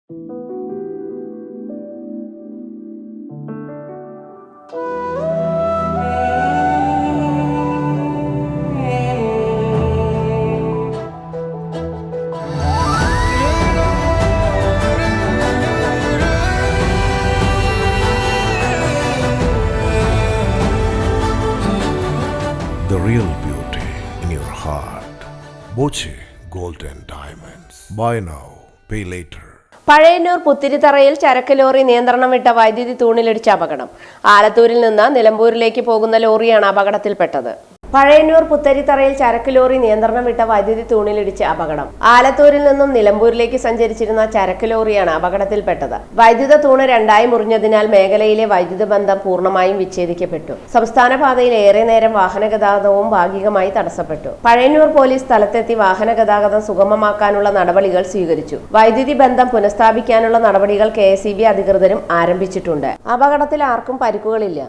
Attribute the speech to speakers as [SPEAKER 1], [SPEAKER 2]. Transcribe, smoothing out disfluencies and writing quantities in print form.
[SPEAKER 1] The real beauty in your heart. Boche Gold and Diamonds. Buy now, pay later.
[SPEAKER 2] Pazhayannur പുത്തിരിത്തറയിൽ ചരക്ക് lorry നിയന്ത്രണം വിട്ട വൈദ്യുതി തൂണിലിടിച്ച അപകടം. ആലത്തൂരിൽ നിന്ന് നിലമ്പൂരിലേക്ക് പോകുന്ന ലോറിയാണ് അപകടത്തിൽപ്പെട്ടത്. പഴയന്നൂർ പുത്തരിത്തറയിൽ ചരക്ക് ലോറി നിയന്ത്രണം വിട്ട വൈദ്യുതി തൂണിലിടിച്ച് അപകടം. ആലത്തൂരിൽ നിന്നും നിലമ്പൂരിലേക്ക് സഞ്ചരിച്ചിരുന്ന ചരക്ക് ലോറിയാണ് അപകടത്തിൽപ്പെട്ടത്. വൈദ്യുത തൂണ് രണ്ടായി മുറിഞ്ഞതിനാൽ മേഖലയിലെ വൈദ്യുത ബന്ധം പൂർണ്ണമായും വിച്ഛേദിക്കപ്പെട്ടു. സംസ്ഥാന പാതയിൽ ഏറെ നേരം വാഹന ഗതാഗതവും ഭാഗികമായി തടസ്സപ്പെട്ടു. പഴയന്നൂർ പോലീസ് സ്ഥലത്തെത്തി വാഹന ഗതാഗതം സുഗമമാക്കാനുള്ള നടപടികൾ സ്വീകരിച്ചു. വൈദ്യുതി ബന്ധം പുനഃസ്ഥാപിക്കാനുള്ള നടപടികൾ KSEB അധികൃതരും ആരംഭിച്ചിട്ടുണ്ട്. അപകടത്തിൽ ആർക്കും പരിക്കുകളില്ല.